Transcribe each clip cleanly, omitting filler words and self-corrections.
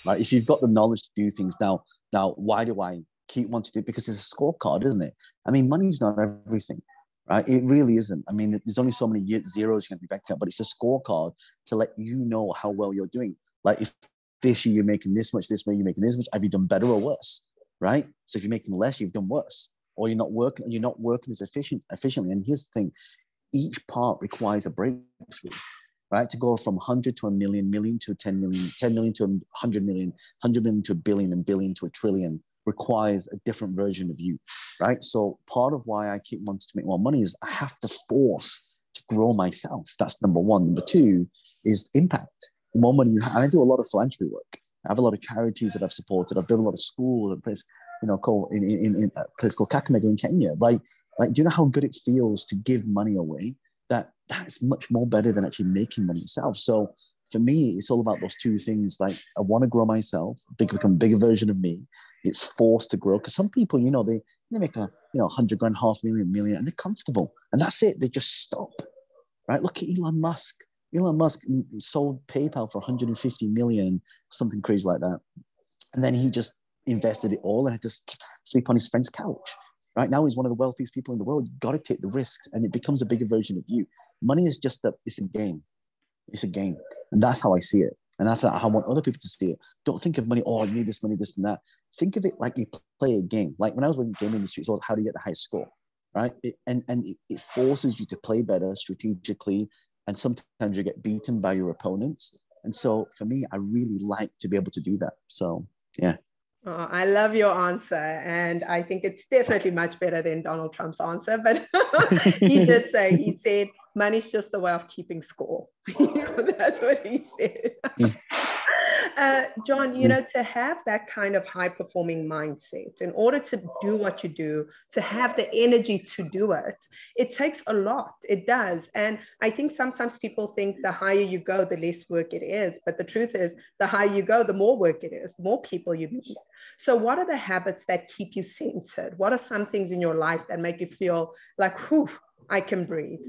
right? If you've got the knowledge to do things now, why do I keep wanting to do it? Because it's a scorecard, isn't it? I mean, money's not everything, right? It really isn't. I mean, there's only so many zeros you can be back up, but it's a scorecard to let you know how well you're doing. Like if this year you're making this much, this year you're making this much, have you done better or worse, right? So if you're making less, you've done worse, or you're not working as efficiently. And here's the thing: each part requires a breakthrough, right? To go from 100 to a million, million to 10 million, 10 million to 100 million, 100 million to a billion, and billion to a trillion requires a different version of you, right? So part of why I keep wanting to make more money is I have to force to grow myself. That's number one. Number two is impact. The more money you have, I do a lot of philanthropy work. I have a lot of charities that I've supported. I've built a lot of schools, a place, called in a place called Kakamega in Kenya. Like, do you know how good it feels to give money away? That's much more better than actually making money itself. So for me, it's all about those two things. Like I want to grow myself, become a bigger version of me. It's forced to grow because some people, they make a 100 grand, 500,000, million, and they're comfortable, and that's it. They just stop. Right? Look at Elon Musk. Elon Musk sold PayPal for 150 million, something crazy like that, and then he just invested it all and had to sleep on his friend's couch. Right now, he's one of the wealthiest people in the world. You've got to take the risks, and it becomes a bigger version of you. Money is just it's a game. It's a game, and that's how I see it. And that's how I want other people to see it. Don't think of money. Oh, you need this money, this and that. Think of it like you play a game. Like when I was in the game industry, it's all how do you get the highest score, right? It forces you to play better strategically, and sometimes you get beaten by your opponents. And so for me, I really like to be able to do that. So yeah. Oh, I love your answer. And I think it's definitely much better than Donald Trump's answer. But he said, money's just the way of keeping score. That's what he said. John, to have that kind of high performing mindset, in order to do what you do, to have the energy to do it, it takes a lot. It does. And I think sometimes people think the higher you go, the less work it is. But the truth is, the higher you go, the more work it is, the more people you meet. So what are the habits that keep you centered? What are some things in your life that make you feel like, whew, I can breathe?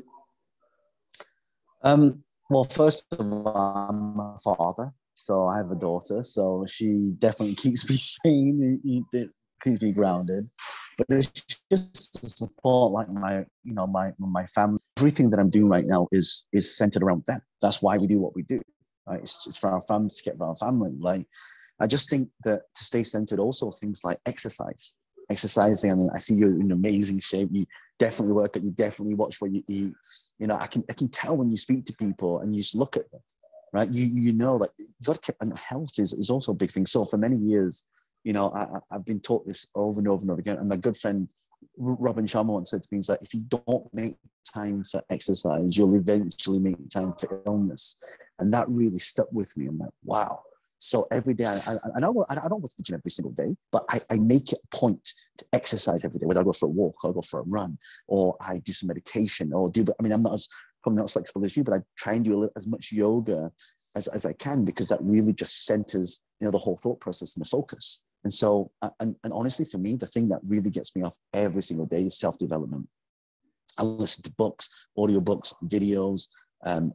Well, first of all, I'm a father. So I have a daughter, so she definitely keeps me sane. It keeps me grounded. But it's just to support like my family. Everything that I'm doing right now is centered around them. That's why we do what we do. Right? It's for our family, to get for our family. Like I just think that to stay centered, also things like exercising. I mean, I see you're in amazing shape. You definitely work out. You definitely watch what you eat. I can tell when you speak to people and you just look at them. Right, you like you got to keep, and health is also a big thing. So for many years, I've been taught this over and over and over again. And my good friend Robin Sharma once said to me, he's like, if you don't make time for exercise, you'll eventually make time for illness. And that really stuck with me. I'm like, wow. So every day, I don't go to the gym every single day, but I make it a point to exercise every day. Whether I go for a walk, or I go for a run, or I do some meditation, or I'm probably not as flexible as you, but I try and do as much yoga as I can, because that really just centers, the whole thought process and the focus. And so, and honestly, for me, the thing that really gets me off every single day is self-development. I listen to books, audiobooks, videos,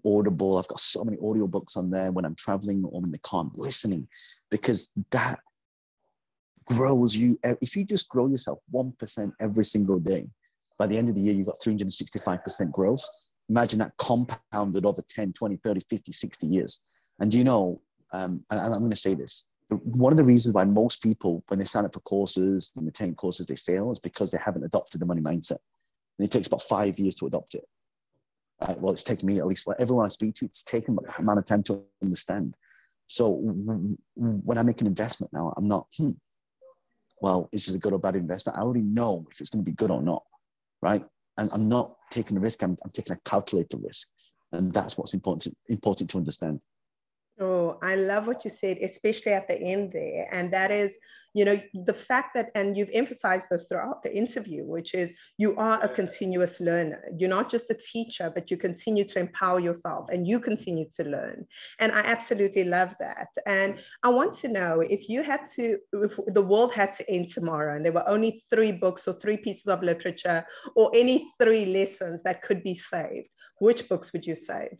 Audible. I've got so many audiobooks on there when I'm traveling or in the car, I'm listening, because that grows you. If you just grow yourself 1% every single day, by the end of the year, you've got 365% growth. Imagine that compounded over 10, 20, 30, 50, 60 years. And and I'm going to say this, one of the reasons why most people, when they sign up for courses and they take courses, they fail is because they haven't adopted the money mindset. And it takes about 5 years to adopt it. Well, it's taken me, at least everyone I speak to, it's taken an amount of time to understand. So when I make an investment now, I'm not, well, is this a good or bad investment? I already know if it's going to be good or not, right? And I'm not taking a risk, I'm taking a calculated risk. And that's what's important to understand. Oh, I love what you said, especially at the end there. And that is, the fact that, and you've emphasized this throughout the interview, which is you are a continuous learner. You're not just a teacher, but you continue to empower yourself and you continue to learn. And I absolutely love that. And I want to know, if the world had to end tomorrow and there were only 3 books or 3 pieces of literature or any 3 lessons that could be saved, which books would you save?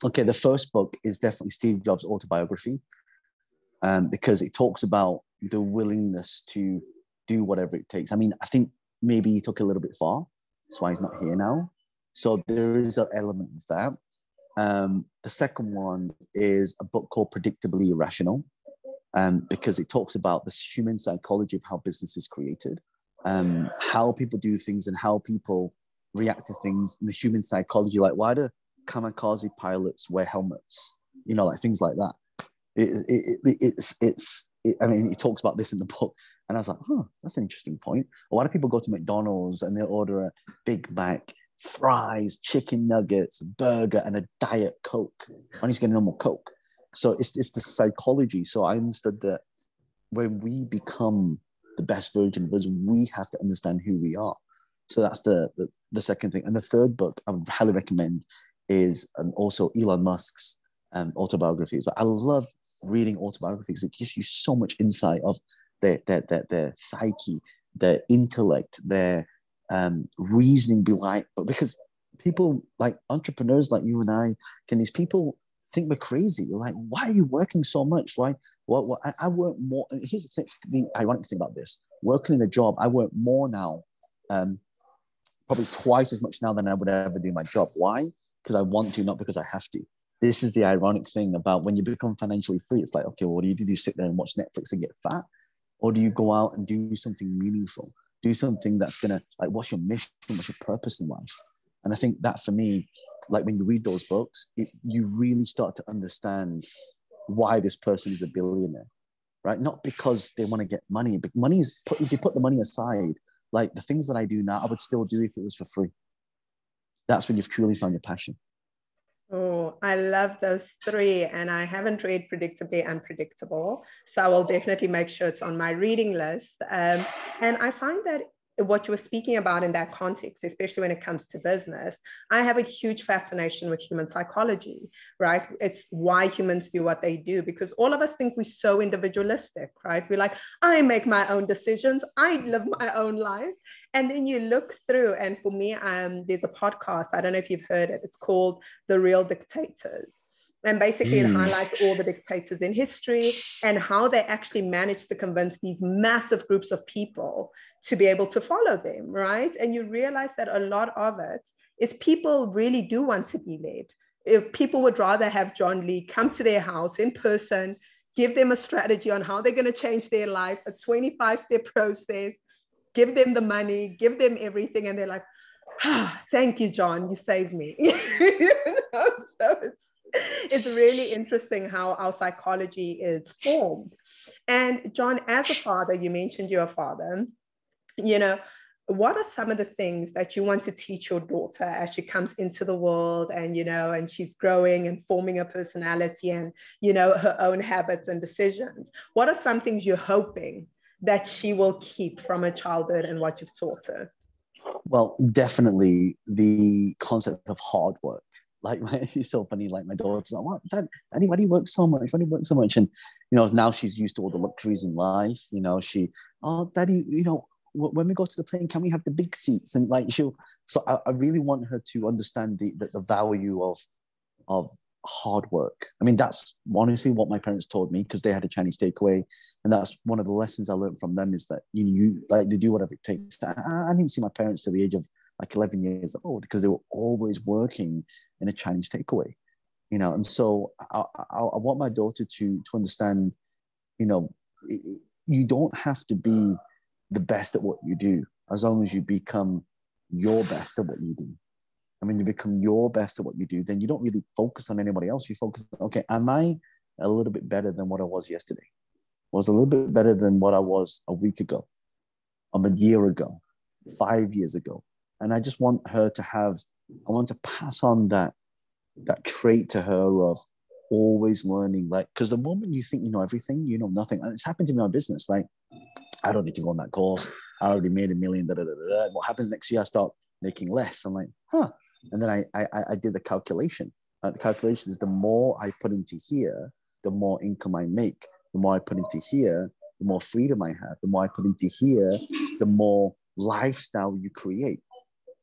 Okay, the first book is definitely Steve Jobs' autobiography, because it talks about the willingness to do whatever it takes. I mean, I think maybe he took it a little bit far. That's why he's not here now. So there is an element of that. The second one is a book called Predictably Irrational, because it talks about the human psychology of how business is created, how people do things and how people react to things in the human psychology. Like, why do kamikaze pilots wear helmets? You know, like things like that. I mean, he talks about this in the book, and I was like, huh, that's an interesting point. Why do people go to McDonald's and they'll order a Big Mac, fries, chicken nuggets, burger, and a Diet Coke when he's getting normal Coke? So it's the psychology. So I understood that when we become the best version of us, we have to understand who we are. So that's the second thing. And the third book I would highly recommend is also Elon Musk's autobiography. So I love reading autobiographies. It gives you so much insight of their psyche, their intellect, their reasoning behind. But because people like entrepreneurs like you and I, these people think we're crazy. You're like, why are you working so much? Why? Well, I work more. And here's the thing, the ironic thing about this: working in a job, I work more now, probably twice as much now than I would ever do my job. Why? Because I want to, not because I have to. This is the ironic thing about when you become financially free. It's like, okay, well, what do you do? Do you sit there and watch Netflix and get fat? Or do you go out and do something meaningful? Do something that's going to, like, what's your mission? What's your purpose in life? And I think that for me, like when you read those books, you really start to understand why this person is a billionaire, right? Not because they want to get money, but if you put the money aside, like the things that I do now, I would still do if it was for free. That's when you've truly found your passion. Oh, I love those three. And I haven't read Predictably Unpredictable. So I will definitely make sure it's on my reading list. And I find that what you were speaking about in that context, especially when it comes to business, I have a huge fascination with human psychology, right? It's why humans do what they do, because all of us think we're so individualistic, right? We're like, I make my own decisions, I live my own life. And then you look through, and for me, there's a podcast, I don't know if you've heard it, it's called The Real Dictators. And basically, it highlights all the dictators in history and how they actually managed to convince these massive groups of people to be able to follow them, right? And you realize that a lot of it is people really do want to be led. If people would rather have John Lee come to their house in person, give them a strategy on how they're going to change their life, a 25-step process, give them the money, give them everything. And they're like, thank you, John, you saved me. So it's really interesting how our psychology is formed. And John, as a father, you mentioned you're a father, what are some of the things that you want to teach your daughter as she comes into the world and, and she's growing and forming her personality and, her own habits and decisions? What are some things you're hoping that she will keep from her childhood and what you've taught her? Well, definitely the concept of hard work. Like, it's so funny. Like, my daughter's like, "What, Daddy, why do you work so much? Why do you work so much?" And now she's used to all the luxuries in life. Oh, Daddy, when we go to the plane, can we have the big seats? And like, so I really want her to understand the value of hard work. I mean, that's honestly what my parents taught me, because they had a Chinese takeaway, and that's one of the lessons I learned from them, is that you like, they do whatever it takes. I didn't see my parents till the age of like 11 years old, because they were always working in a Chinese takeaway, and so I want my daughter to understand, you don't have to be the best at what you do, as long as you become your best at what you do. And when you become your best at what you do, then you don't really focus on anybody else. You focus on, okay, am I a little bit better than what I was yesterday? Was a little bit better than what I was a week ago, a year ago, 5 years ago? And I just want her to I want to pass on that trait to her of always learning. Like, because the moment you think you know everything, you know nothing. And it's happened to me in my business. Like, I don't need to go on that course. I already made $1 million. What happens next year? I start making less. I'm like, huh. And then I did the calculation. The calculation is, the more I put into here, the more income I make. The more I put into here, the more freedom I have. The more I put into here, the more lifestyle you create.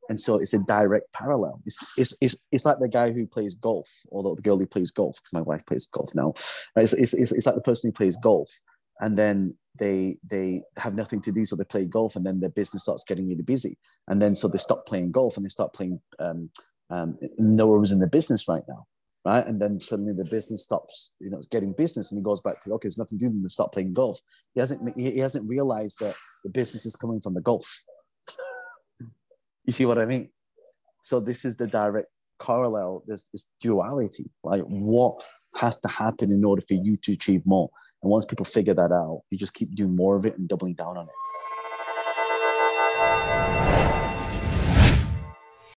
And so it's a direct parallel. It's like the guy who plays golf, or the girl who plays golf, because my wife plays golf now. It's like the person who plays golf, and then they have nothing to do, so they play golf, and then their business starts getting really busy, and then so they stop playing golf and they start playing. No one was in the business right now, right? And then suddenly the business stops, getting business, and he goes back to, okay, there's nothing to do, and they stop playing golf. He hasn't realized that the business is coming from the golf. You see what I mean? So this is the direct parallel. There's this duality. Like, what has to happen in order for you to achieve more? And once people figure that out, you just keep doing more of it and doubling down on it.